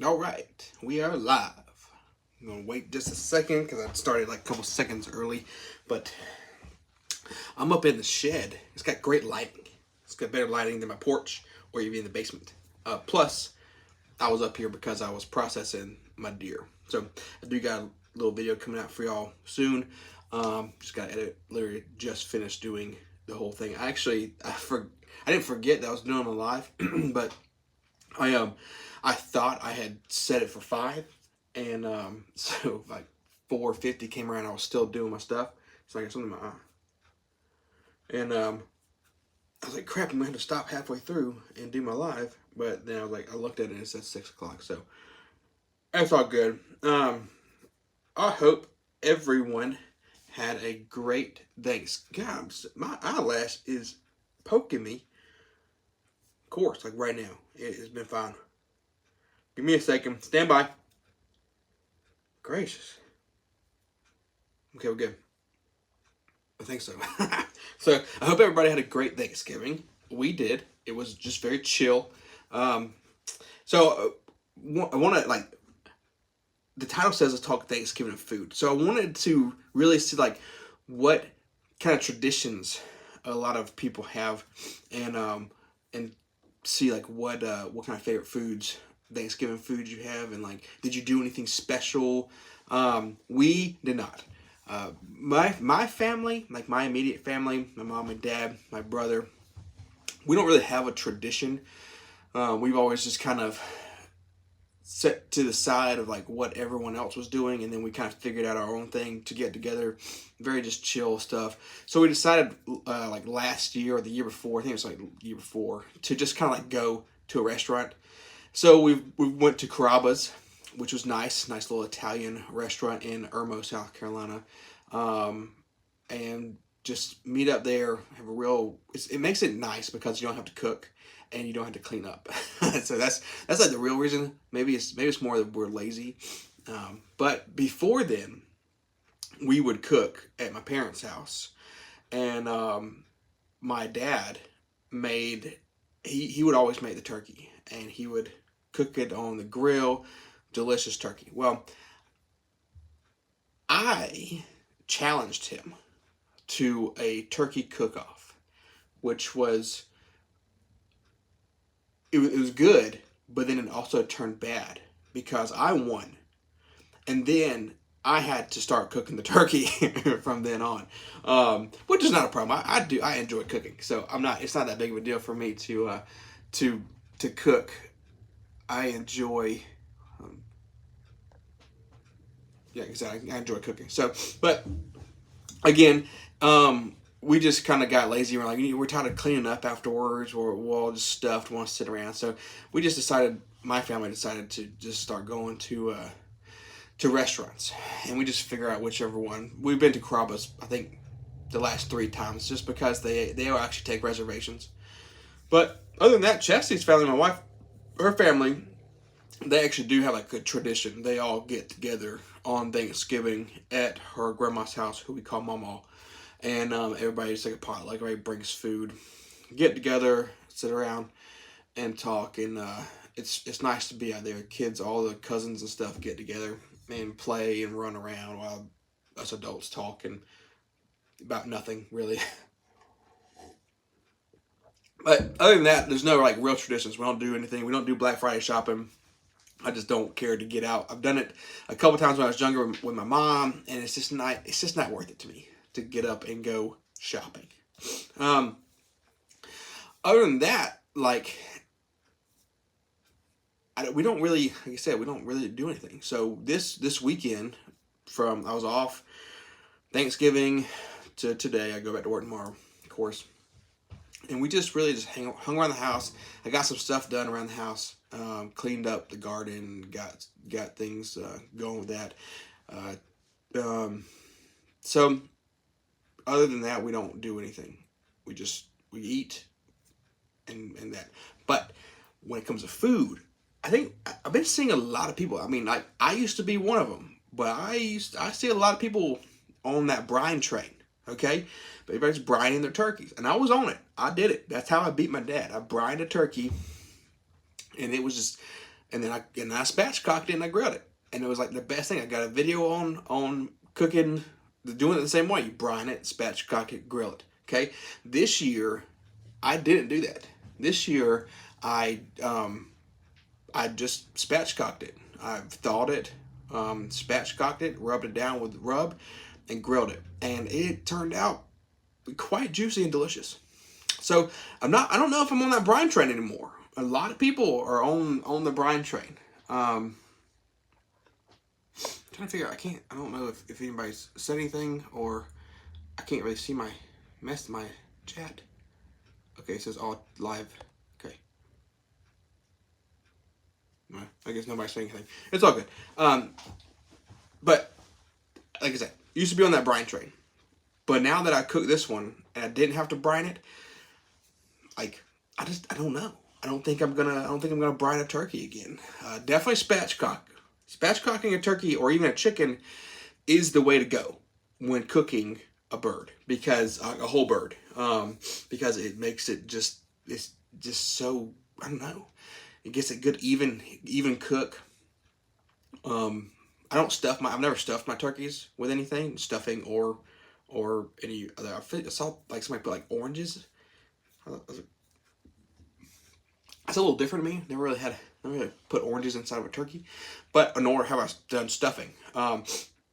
All right, we are live. I'm gonna wait just a second because I started like a couple seconds early, but I'm up in the shed. It's got great lighting. It's got better lighting than my porch or even in the basement. Plus, I was up here because I was processing my deer. So I do got a little video coming out for y'all soon. Just got to edit. Literally just finished doing the whole thing. I didn't forget that I was doing it live, but I thought I had set it for 5, and so like 4:50 came around. I was still doing my stuff, so I got something in my eye, and I was like, "Crap! I'm gonna have to stop halfway through and do my live." But then I was like, I looked at it and it said 6 o'clock, so that's all good. I hope everyone had a great Thanksgiving. God, my eyelash is poking me. Of course, like right now, it's been fine. Give me a second. Stand by. Gracious. Okay, we're good. I think so. So I hope everybody had a great Thanksgiving. We did. It was just very chill. Um, I want to like the title says let's talk Thanksgiving and food. So I wanted to really see like what kind of traditions a lot of people have, and see like what kind of favorite foods, Thanksgiving foods you have, and like did you do anything special? We did not. My family, like my immediate family, my mom and dad, my brother, we don't really have a tradition. We've always just kind of set to the side of like what everyone else was doing, and then we kind of figured out our own thing to get together. Very just chill stuff. So we decided like last year or the year before, I think it was like the year before, to just kind of like go to a restaurant. So we went to Carrabba's, which was nice little Italian restaurant in Irmo, South Carolina, and just meet up there. Have a real. It makes it nice because you don't have to cook and you don't have to clean up. So that's like the real reason. Maybe it's more that we're lazy. But before then, we would cook at my parents' house, and my dad made he would always make the turkey, and he would cook it on the grill. Delicious turkey. Well, I challenged him to a turkey cook-off, which was it was good, but then it also turned bad because I won, and then I had to start cooking the turkey from then on, which is not a problem. I enjoy cooking, so I'm not. It's not that big of a deal for me to to cook. I enjoy. Um, yeah, exactly. I enjoy cooking. So, but again, we just kind of got lazy. We're like, we're tired of cleaning up afterwards, or we're all just stuffed, want to sit around. So we just decided. My family decided to just start going to restaurants, and we just figure out whichever one. We've been to Carrabba's, I think, the last 3 times, just because they will actually take reservations. But other than that, Chesty's family, my wife, her family, they actually do have like a tradition. They all get together on Thanksgiving at her grandma's house, who we call Mama, and everybody's like a potluck. Everybody brings food, get together, sit around, and talk. And it's nice to be out there. Kids, all the cousins and stuff get together and play and run around while us adults talk and about nothing really. But other than that, there's no like real traditions. We don't do anything. We don't do Black Friday shopping. I just don't care to get out. I've done it a couple times when I was younger with my mom, and it's just not worth it to me to get up and go shopping. Um, Other than that, like we don't really, like I said, we don't really do anything. So this weekend, from I was off Thanksgiving to today. I go back to work tomorrow, of course, and we just really just hung around the house. I got some stuff done around the house. Cleaned up the garden, got things going with that. Uh, um, so other than that, we don't do anything. We eat and that. But when it comes to food, I think I've been seeing a lot of people. I mean, like I used to be one of them, but I see a lot of people on that brine train. Okay, but everybody's brining their turkeys, and I was on it. I did it. That's how I beat my dad. I brined a turkey, and it was just and then I spatchcocked it and I grilled it, and it was like the best thing. I got a video on cooking, doing it the same way. You brine it, spatchcock it, grill it. Okay, this year I didn't do that. This year I just spatchcocked it. I thawed it, spatchcocked it, rubbed it down with rub, and grilled it, and it turned out quite juicy and delicious. So I don't know if I'm on that brine train anymore. A lot of people are on the brine train. I'm trying to figure out. I don't know if anybody's said anything, or I can't really see my chat. Okay, it says all live. Okay. Well, I guess nobody's saying anything. It's all good. But like I said, used to be on that brine train. But now that I cooked this one and I didn't have to brine it, like I don't know. I don't think I'm gonna brine a turkey again. Definitely spatchcock. Spatchcocking a turkey or even a chicken is the way to go when cooking a bird, because a whole bird, because it makes it it's just so, I don't know. It gets a good even cook. I've never stuffed my turkeys with anything, stuffing or any other. I saw like somebody put like oranges. That's a little different to me. Never really put oranges inside of a turkey, but nor have I done stuffing. And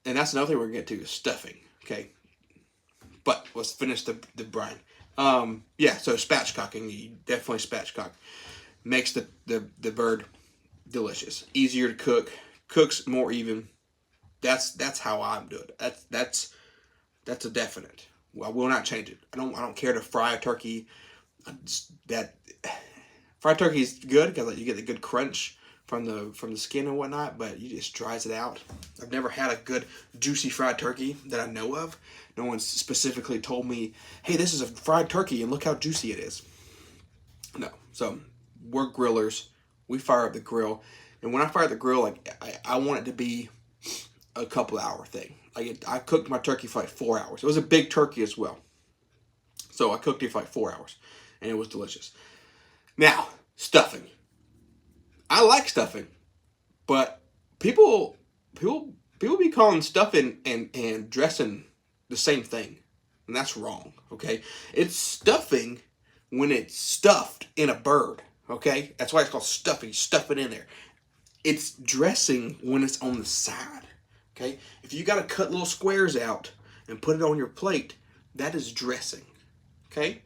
that's another thing we're gonna get to, is stuffing. Okay, but let's finish the brine. Yeah, so spatchcocking, you definitely spatchcock, makes the bird delicious, easier to cook, cooks more even. That's how I'm doing it. That's a definite. Well, I will not change it. I don't care to fry a turkey. Fried turkey is good because you get the good crunch from the skin and whatnot, but it just dries it out. I've never had a good juicy fried turkey that I know of. No one specifically told me, hey, this is a fried turkey and look how juicy it is. No. So we're grillers. We fire up the grill, and when I fire up the grill, like I want it to be a couple hour thing. Like I cooked my turkey for like 4 hours. It was a big turkey as well, so I cooked it for like 4 hours, and it was delicious. Now, stuffing. I like stuffing, but people be calling stuffing and dressing the same thing, and that's wrong. Okay, it's stuffing when it's stuffed in a bird. Okay, that's why it's called stuffing. You stuff it in there. It's dressing when it's on the side. Okay, if you got to cut little squares out and put it on your plate, that is dressing. Okay,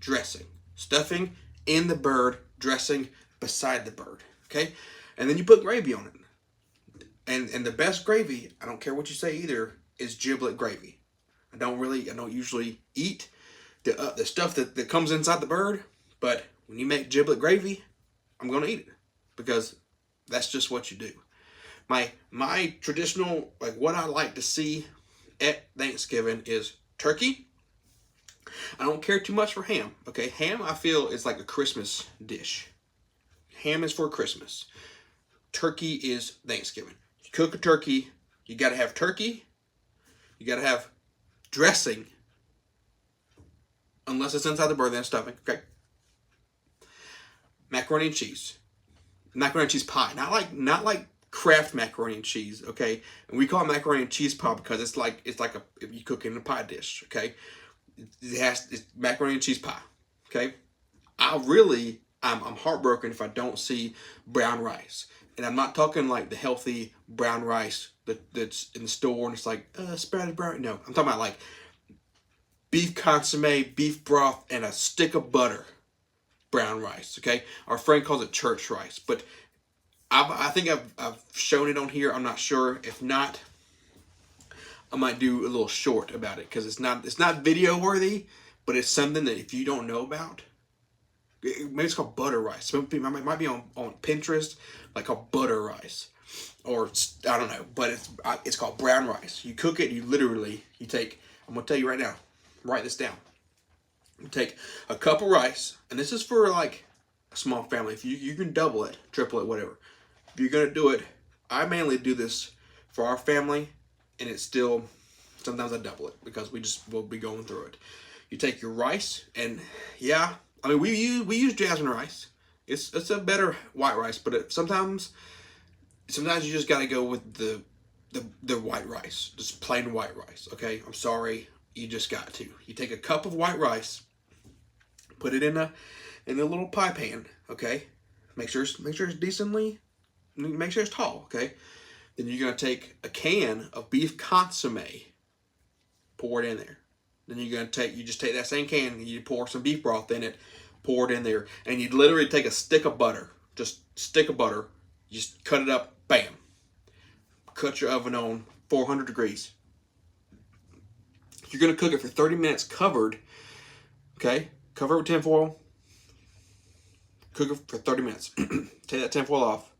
dressing, stuffing in the bird, dressing beside the bird. Okay, and then you put gravy on it. And the best gravy, I don't care what you say either, is giblet gravy. I don't usually eat the stuff that comes inside the bird, but when you make giblet gravy, I'm gonna eat it, because that's just what you do. My traditional, like what I like to see at Thanksgiving, is turkey. I don't care too much for ham. Okay, ham I feel is like a Christmas dish. Ham is for Christmas. Turkey is Thanksgiving. You cook a turkey, you gotta have turkey, you gotta have dressing, unless it's inside the bird, then stuffing. Okay. Macaroni and cheese. Macaroni and cheese pie. Not like Kraft macaroni and cheese, okay? And we call it macaroni and cheese pie because it's like if you cook it in a pie dish, okay? It's macaroni and cheese pie, okay? I'm heartbroken if I don't see brown rice. And I'm not talking like the healthy brown rice that's in the store and it's like sprouted brown. No, I'm talking about like beef consomme, beef broth, and a stick of butter brown rice, okay? Our friend calls it church rice, but I think I've shown it on here. I'm not sure. If not, I might do a little short about it, because it's not video worthy, but it's something that if you don't know about, maybe it's called butter rice. It might be on Pinterest, like called butter rice, or I don't know. But it's called brown rice. You cook it. You take. I'm gonna tell you right now. Write this down. You take a cup of rice, and this is for like a small family. If you can double it, triple it, whatever. If you're gonna do it, I mainly do this for our family, and it's still, sometimes I double it because we'll be going through it. You take your rice, and yeah, I mean we use jasmine rice. It's a better white rice, but sometimes you just gotta go with the white rice, just plain white rice. Okay, I'm sorry, you just got to. You take a cup of white rice, put it in a little pie pan. Okay, make sure it's decently, make sure it's tall. Okay, then you're gonna take a can of beef consomme, pour it in there. Then you just take that same can and you pour some beef broth in it, pour it in there, and you literally take a stick of butter, just stick of butter, you just cut it up, bam. Cut your oven on 400 degrees. You're gonna cook it for 30 minutes covered. Okay, cover it with tinfoil. Cook it for 30 minutes. Take that tinfoil off.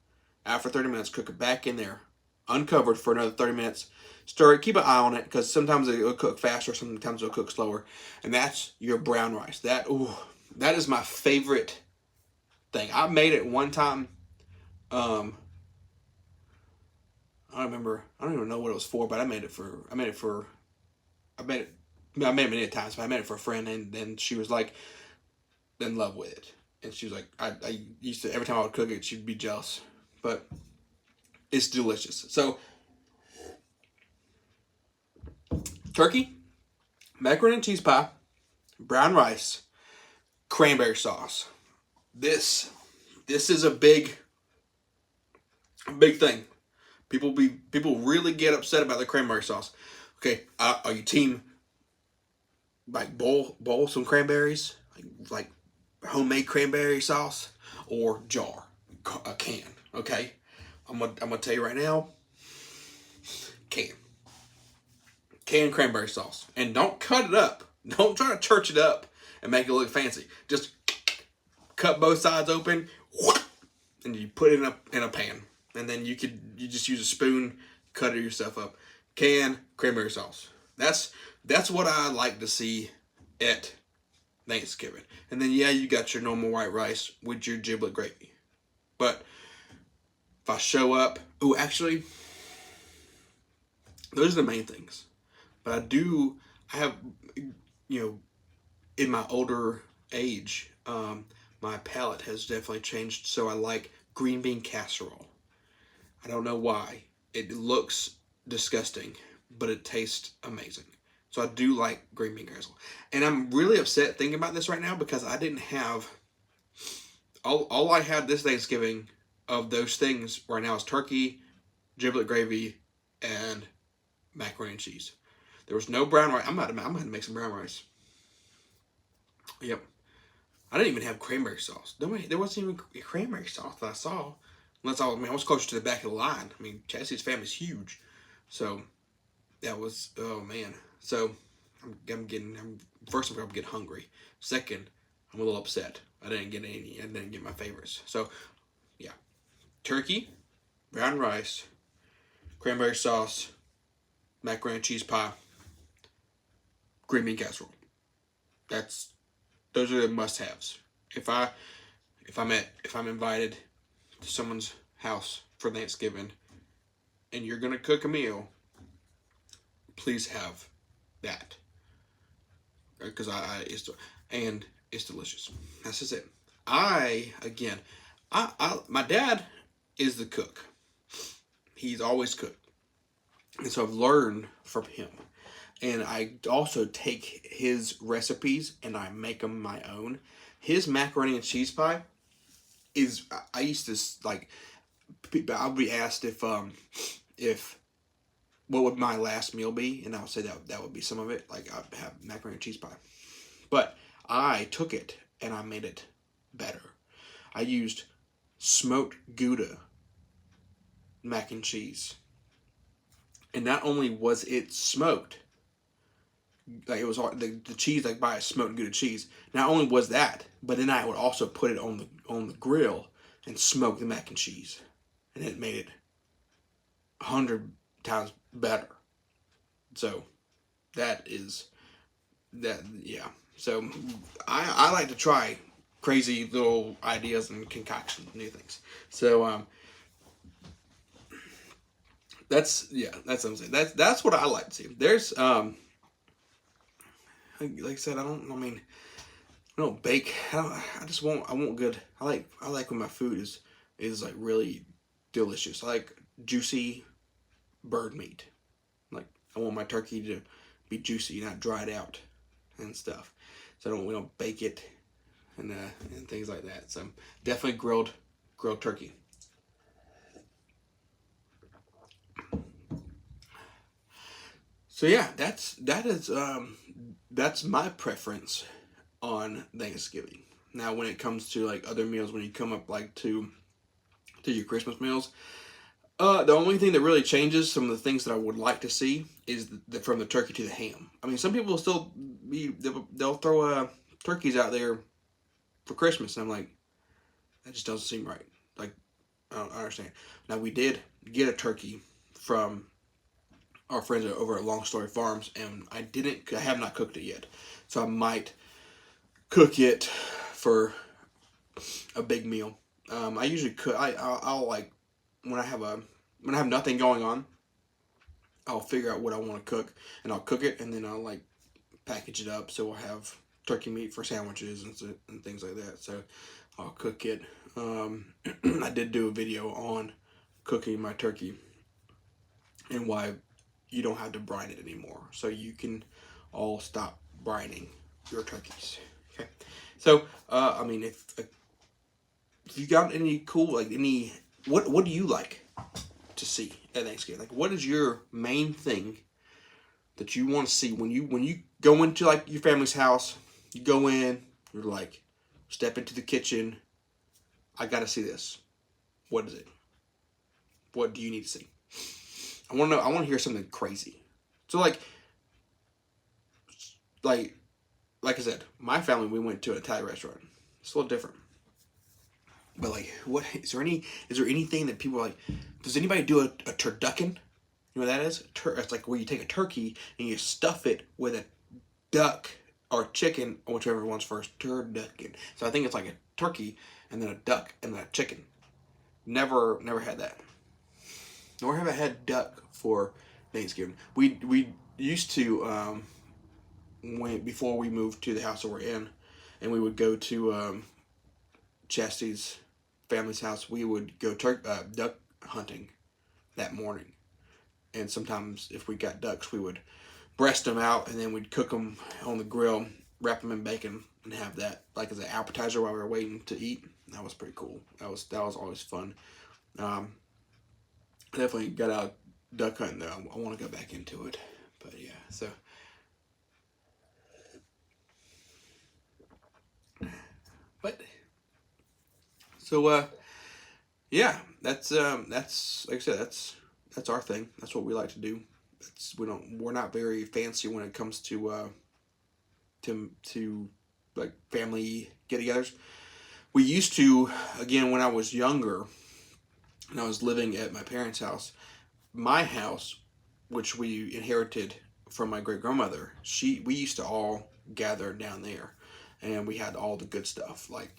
After 30 minutes, cook it back in there, uncovered for another 30 minutes. Stir it. Keep an eye on it because sometimes it'll cook faster, sometimes it'll cook slower. And that's your brown rice. That is my favorite thing. I made it one time. I don't remember. I don't even know what it was for, but I made it many times, but I made it for a friend, and then she was like in love with it. And she was like, I used to, every time I would cook it, she'd be jealous. But it's delicious. So, turkey, macaroni and cheese pie, brown rice, cranberry sauce. This is a big thing. People really get upset about the cranberry sauce. Okay, are you team like boil some cranberries, like homemade cranberry sauce, or jar, a can? Okay, I'm gonna tell you right now, can cranberry sauce, and don't cut it up. Don't try to church it up and make it look fancy. Just cut both sides open, and you put it in a pan, and then you just use a spoon, cut it yourself up. Canned cranberry sauce. That's what I like to see at Thanksgiving. And then you got your normal white rice with your giblet gravy. But if I show up, actually, those are the main things. But I have, in my older age, my palate has definitely changed. So I like green bean casserole. I don't know why. It looks disgusting, but it tastes amazing. So I do like green bean casserole. And I'm really upset thinking about this right now because I didn't have, all I had this Thanksgiving of those things right now is turkey, giblet gravy, and macaroni and cheese. There was no brown rice. I'm going to make some brown rice. Yep. I didn't even have cranberry sauce. There wasn't even cranberry sauce that I saw. I was closer to the back of the line. I mean, Chassie's family's huge. So, that was, oh man. So, I'm getting hungry. Second, I'm a little upset. I didn't get my favorites. So, yeah. Turkey, brown rice, cranberry sauce, macaroni and cheese pie, green bean casserole. Those are the must-haves. If I'm invited to someone's house for Thanksgiving and you're gonna cook a meal, please have that, because it's delicious. That's just it. My dad is the cook. He's always cooked, and so I've learned from him. And I also take his recipes and I make them my own. His macaroni and cheese pie I used to like. I'll be asked if what would my last meal be, and I would say that would be some of it. Like I'd have macaroni and cheese pie, but I took it and I made it better. I used smoked Gouda mac and cheese, and not only was it smoked, like it was the cheese, like by a smoked Gouda cheese. Not only was that, but then I would also put it on the grill and smoke the mac and cheese, and it made it 100 times better. So that. Yeah. So I like to try crazy little ideas and concoctions, new things. So that's what I'm saying. That's what I like to see. There's like I said, I don't don't bake. I want good. I like when my food is like really delicious. I like juicy bird meat. Like I want my turkey to be juicy, not dried out and stuff. So we don't bake it and things like that. So definitely grilled turkey. So yeah, that's my preference on Thanksgiving. Now, when it comes to like other meals, when you come up like to your Christmas meals, the only thing that really changes some of the things that I would like to see is from the turkey to the ham. I mean, some people will still they'll throw turkeys out there for Christmas, and I'm like, that just doesn't seem right. Like, I don't understand. Now, we did get a turkey from our friends over at Long Story Farms, and I have not cooked it yet, so I might cook it for a big meal. I usually cook. I'll like when I have nothing going on, I'll figure out what I want to cook, and I'll cook it, and then I'll like package it up so we'll have turkey meat for sandwiches and things like that. So I'll cook it. I did do a video on cooking my turkey and why you don't have to brine it anymore, so you can all stop brining your turkeys. Okay, so I mean, if you got any cool like any what do you like to see at Thanksgiving? Like, what is your main thing that you want to see when you go into like your family's house? You go in, you're like, step into the kitchen. I got to see this. What is it? What do you need to see? I want to know. I want to hear something crazy. So like like I said, my family, we went to an Italian restaurant. It's a little different. But like, what is there anything that people are like? Does anybody do a turducken? You know what that is? It's like where you take a turkey and you stuff it with a duck or chicken, or whichever one's first. Turducken. So I think it's like a turkey and then a duck and then a chicken. Never had that. Nor have I had duck for Thanksgiving. We used to when before we moved to the house that we're in, and we would go to Chastity's family's house. We would go duck hunting that morning, and sometimes if we got ducks, we would breast them out and then we'd cook them on the grill, wrap them in bacon, and have that like as an appetizer while we were waiting to eat. That was pretty cool. That was always fun. Definitely got out duck hunting though. I want to go back into it, but yeah. But so yeah, that's like I said, that's our thing. That's what we like to do. We're not very fancy when it comes to like family get-togethers. We used to, again, when I was younger and I was living at my parents' house, my house, which we inherited from my great grandmother, we used to all gather down there, and we had all the good stuff. Like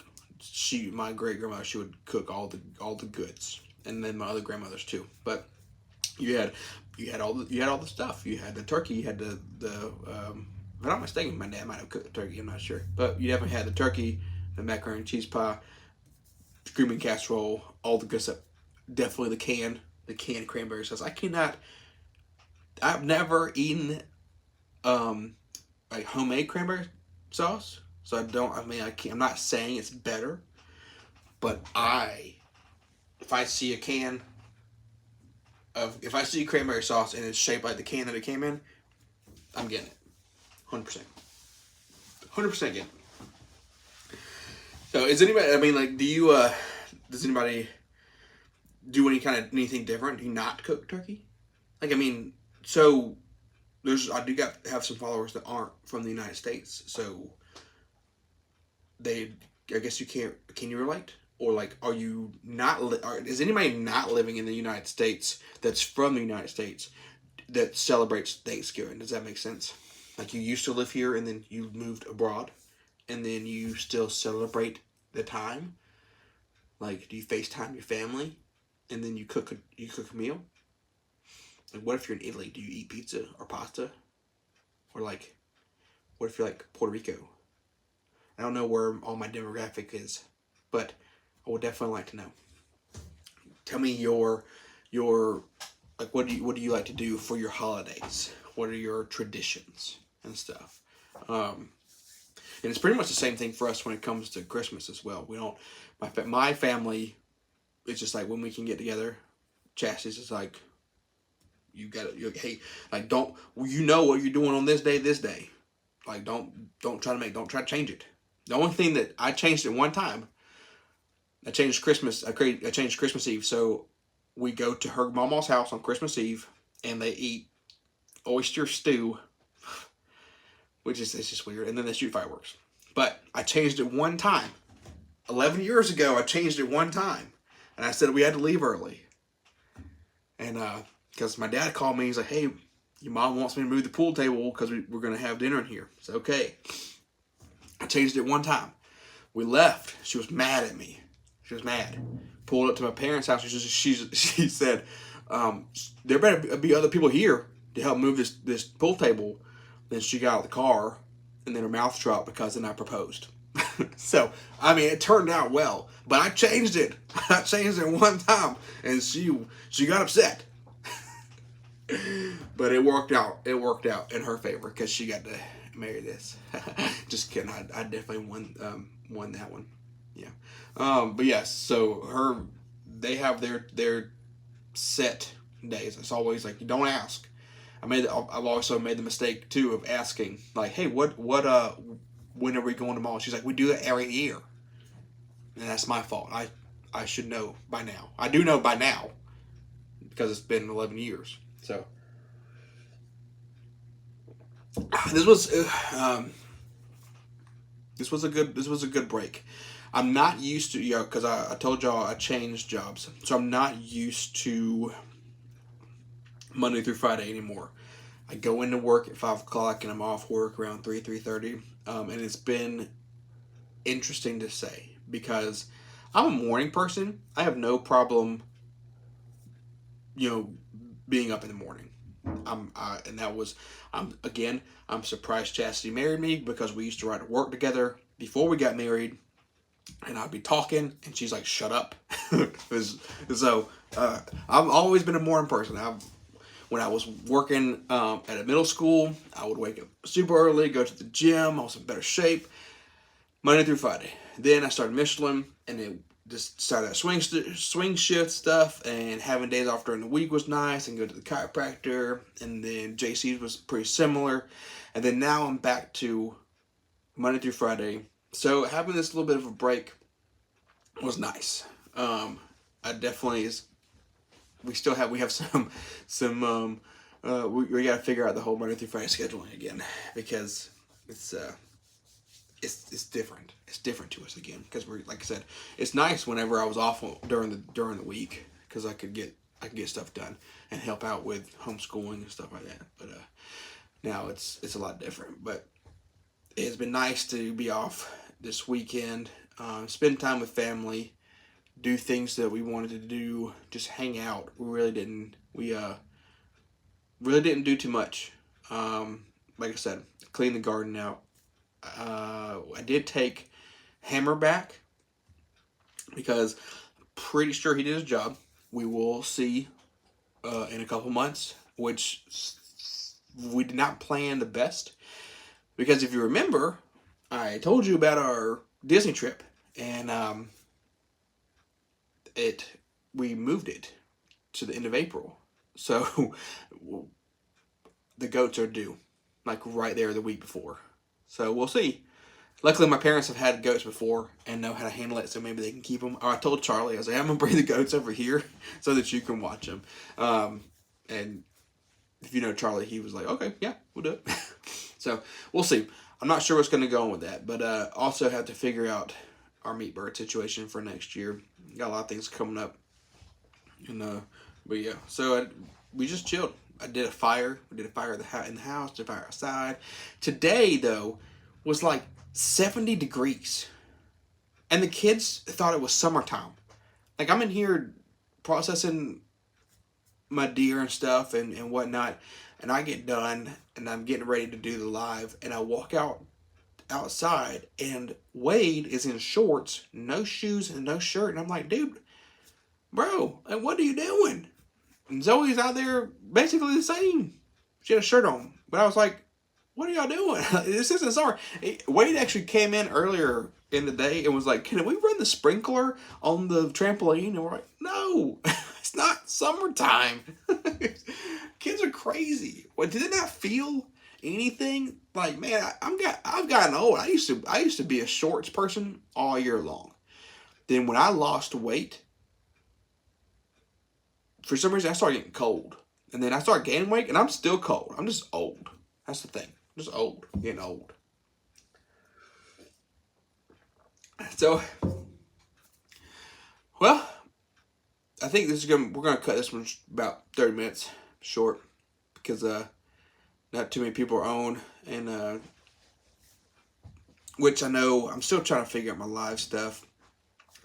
my great grandmother, she would cook all the goods, and then my other grandmothers too. But you had all the stuff. You had the turkey. You had if I'm not mistaken, my dad might have cooked the turkey. I'm not sure, but you definitely had the turkey, the macaroni and cheese pie, the cream and casserole, all the good stuff. Definitely the canned cranberry sauce. I've never eaten like homemade cranberry sauce, so I'm not saying it's better, but if I see a can if I see cranberry sauce and it's shaped like the can that it came in, I'm getting it, 100%, 100% getting it. So is anybody? I mean, like, does anybody do anything different? Do you not cook turkey? Like, I mean, so I do have some followers that aren't from the United States, so I guess you can't. Can you relate? Or like, are you not? Is anybody not living in the United States that's from the United States that celebrates Thanksgiving? Does that make sense? Like, you used to live here and then you moved abroad, and then you still celebrate the time. Like, do you FaceTime your family, and then you cook a meal? Like, what if you're in Italy? Do you eat pizza or pasta? Or like, what if you're like Puerto Rico? I don't know where all my demographic is, but I would definitely like to know. Tell me your like what do you like to do for your holidays? What are your traditions and stuff? Um, and it's pretty much the same thing for us when it comes to Christmas as well. We don't my family. It's just like when we can get together. Chastity's is like you got to hey like don't you know what you're doing on this day. Like don't try to don't try to change it. The only thing that I changed at one time, I changed Christmas. I changed Christmas Eve. So we go to her mama's house on Christmas Eve, and they eat oyster stew, which is it's just weird. And then they shoot fireworks. But I changed it one time. 11 years ago, I changed it one time, and I said we had to leave early. And because my dad called me, he's like, "Hey, your mom wants me to move the pool table because we're gonna have dinner in here." It's okay. I changed it one time. We left. She was mad at me. She was mad. Pulled up to my parents' house. She said, "There better be other people here to help move this pool table." Then she got out of the car, and then her mouth dropped because then I proposed. So I mean, it turned out well, but I changed it. I changed it one time, and she got upset. But it worked out. It worked out in her favor because she got to marry this. Just kidding. I definitely won that one. Yeah. But yes. So they have their set days. It's always like you don't ask. I've also made the mistake too of asking like, hey, what when are we going to mall? She's like, we do it every year, and that's my fault. I should know by now. I do know by now because it's been 11 years. So this was this was a good break. I'm not used to because I told y'all I changed jobs, so I'm not used to Monday through Friday anymore. I go into work at 5 o'clock and I'm off work around 3:30, and it's been interesting to say because I'm a morning person. I have no problem, being up in the morning. And that was, I'm surprised Chastity married me because we used to ride to work together before we got married, and I'd be talking, and she's like, "Shut up." So I've always been a morning person. When I was working at a middle school, I would wake up super early, go to the gym. I was in better shape, Monday through Friday. Then I started Michelin, and it just started that swing shift stuff, and having days off during the week was nice, and go to the chiropractor, and then JC's was pretty similar, and then now I'm back to Monday through Friday. So having this little bit of a break was nice. I definitely is. We have some we got to figure out the whole Monday through Friday scheduling again because it's different. It's different to us again because we're like I said, it's nice whenever I was off during the week because I could get stuff done and help out with homeschooling and stuff like that. But now it's a lot different. But it's been nice to be off this weekend, spend time with family, do things that we wanted to do, just hang out. We really didn't do too much. Like I said, clean the garden out. I did take Hammer back because I'm pretty sure he did his job. We will see in a couple months, which we did not plan the best. Because if you remember, I told you about our Disney trip, and we moved it to the end of April. So the goats are due, like right there the week before. So we'll see. Luckily, my parents have had goats before and know how to handle it, so maybe they can keep them. Or I told Charlie, I was like, I'm going to bring the goats over here so that you can watch them. And if you know Charlie, he was like, okay, yeah, we'll do it. So we'll see. I'm not sure what's going to go on with that, but also have to figure out our meat bird situation for next year. Got a lot of things coming up. And but yeah, so we just chilled. I did a fire. We did a fire in the house, did a fire outside. Today, though, was like 70 degrees. And the kids thought it was summertime. Like, I'm in here processing my deer and stuff and whatnot. And I get done, and I'm getting ready to do the live. And I walk out outside, and Wade is in shorts, no shoes, and no shirt. And I'm like, dude, bro, and what are you doing? And Zoe's out there basically the same. She had a shirt on. But I was like, what are y'all doing? This isn't summer. Wade actually came in earlier in the day and was like, can we run the sprinkler on the trampoline? And we're like, no, it's not summertime. Kids are crazy. What, did it not feel anything? Like, man, I've gotten old. I used to be a shorts person all year long. Then when I lost weight, for some reason I started getting cold. And then I started gaining weight, and I'm still cold. I'm just old. That's the thing. I'm just old. Getting old. So, well, I think we're gonna cut this one about 30 minutes short because not too many people are on, and which I know I'm still trying to figure out my live stuff.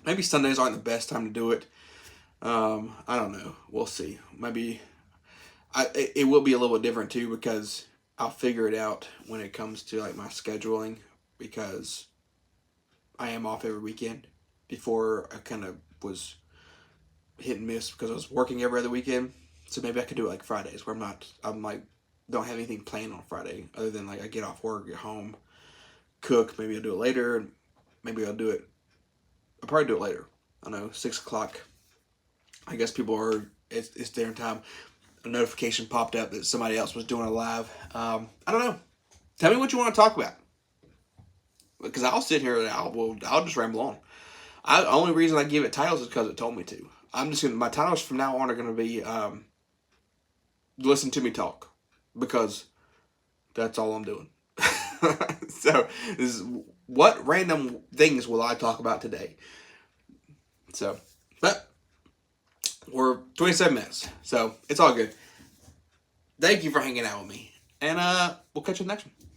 Maybe Sundays aren't the best time to do it. I don't know. We'll see. Maybe it will be a little bit different too because I'll figure it out when it comes to like my scheduling, because I am off every weekend. Before, I kind of was hit and miss because I was working every other weekend. So maybe I could do it like Fridays where I'm like, don't have anything planned on Friday other than like I get off work, get home, cook. Maybe I'll do it later. Maybe I'll probably do it later. I don't know, 6 o'clock. I guess it's dinner time. A notification popped up that somebody else was doing a live. I don't know. Tell me what you want to talk about. Because I'll sit here and I'll just ramble on. The only reason I give it titles is because it told me to. My titles from now on are going to be listen to me talk, because that's all I'm doing. So this is what random things will I talk about today. So, but we're 27 minutes, so it's all good. Thank you for hanging out with me, and we'll catch you in the next one.